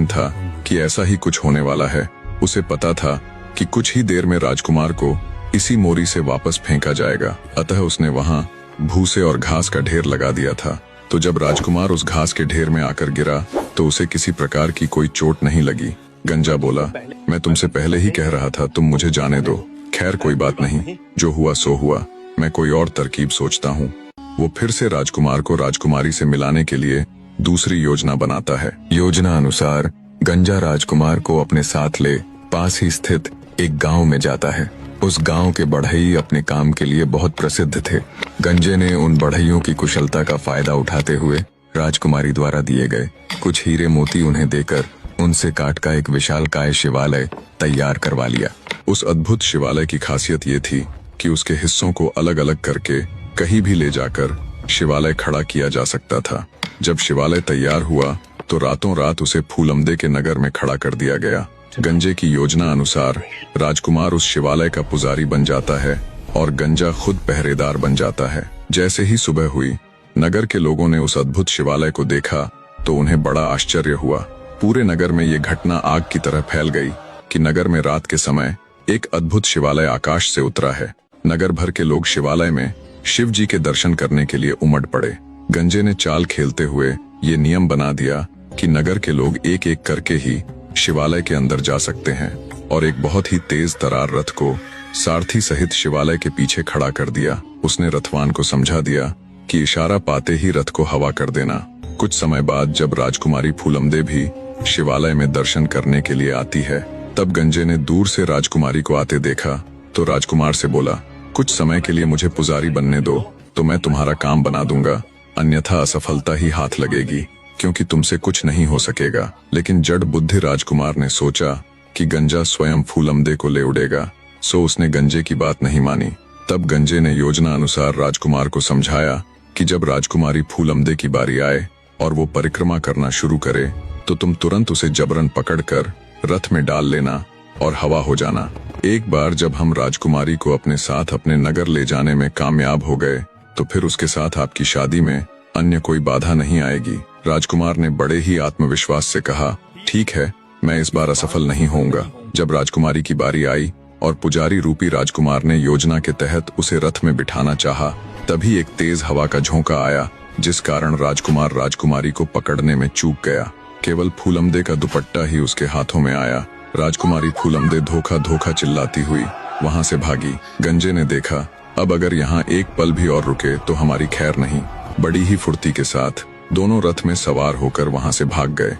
था कि ऐसा ही कुछ होने वाला है। उसे पता था कि कुछ ही देर में राजकुमार को इसी मोरी से वापस फेंका जाएगा। अतः उसने वहां भूसे और घास का ढेर लगा दिया था। तो जब राजकुमार उस घास के ढेर में आकर गिरा तो उसे किसी प्रकार की कोई चोट नहीं लगी। गंजा बोला, मैं तुमसे पहले ही कह रहा था, तुम मुझे जाने दो। खैर कोई बात नहीं, जो हुआ सो हुआ, मैं कोई और तरकीब सोचता हूँ। वो फिर से राजकुमार को राजकुमारी से मिलाने के लिए दूसरी योजना बनाता है। योजना अनुसार गंजा राजकुमार को अपने साथ ले पास ही स्थित एक गांव में जाता है। उस गांव के बढ़ई अपने काम के लिए बहुत प्रसिद्ध थे। गंजे ने उन बढ़इयों की कुशलता का फायदा उठाते हुए राजकुमारी द्वारा दिए गए कुछ हीरे मोती उन्हें देकर उनसे काट का एक विशालकाय शिवालय तैयार करवा लिया। उस अद्भुत शिवालय की खासियत ये थी कि उसके हिस्सों को अलग अलग करके कहीं भी ले जाकर शिवालय खड़ा किया जा सकता था। जब शिवालय तैयार हुआ तो रातों रात उसे फूलमदे के नगर में खड़ा कर दिया गया। गंजे की योजना अनुसार राजकुमार उस शिवालय का पुजारी बन जाता है और गंजा खुद पहरेदार बन जाता है। जैसे ही सुबह हुई, नगर के लोगों ने उस अद्भुत शिवालय को देखा तो उन्हें बड़ा आश्चर्य हुआ। पूरे नगर में ये घटना आग की तरह फैल गई कि नगर में रात के समय एक अद्भुत शिवालय आकाश से उतरा है। नगर भर के लोग शिवालय में शिव जी के दर्शन करने के लिए उमड़ पड़े। गंजे ने चाल खेलते हुए ये नियम बना दिया कि नगर के लोग एक एक करके ही शिवालय के अंदर जा सकते हैं और एक बहुत ही तेज तरार रथ को सारथी सहित शिवालय के पीछे खड़ा कर दिया। उसने रथवान को समझा दिया कि इशारा पाते ही रथ को हवा कर देना। कुछ समय बाद जब राजकुमारी फूलमदे भी शिवालय में दर्शन करने के लिए आती है, तब गंजे ने दूर से राजकुमारी को आते देखा तो राजकुमार से बोला, कुछ समय के लिए मुझे पुजारी बनने दो तो मैं तुम्हारा काम बना दूंगा, अन्यथा असफलता ही हाथ लगेगी क्योंकि तुमसे कुछ नहीं हो सकेगा। लेकिन जड़ बुद्धि राजकुमार ने सोचा कि गंजा स्वयं फूलमदे को ले उड़ेगा, सो उसने गंजे की बात नहीं मानी। तब गंजे ने योजना अनुसार राजकुमार को समझाया कि जब राजकुमारी फूलमदे की बारी आए और वो परिक्रमा करना शुरू करे तो तुम तुरंत उसे जबरन पकड़कर रथ में डाल लेना और हवा हो जाना। एक बार जब हम राजकुमारी को अपने साथ अपने नगर ले जाने में कामयाब हो गए तो फिर उसके साथ आपकी शादी में अन्य कोई बाधा नहीं आएगी। राजकुमार ने बड़े ही आत्मविश्वास से कहा, ठीक है, मैं इस बार असफल नहीं होऊंगा। जब राजकुमारी की बारी आई और पुजारी रूपी राजकुमार ने योजना के तहत उसे रथ में बिठाना चाहा, तभी एक तेज हवा का झोंका आया जिस कारण राजकुमार राजकुमारी को पकड़ने में चूक गया। केवल फूलमदे का दुपट्टा ही उसके हाथों में आया। राजकुमारी फूलमदे धोखा धोखा चिल्लाती हुई वहां से भागी। गंजे ने देखा, अब अगर यहाँ एक पल भी और रुके तो हमारी खैर नहीं। बड़ी ही फुर्ती के साथ दोनों रथ में सवार होकर वहां से भाग गए।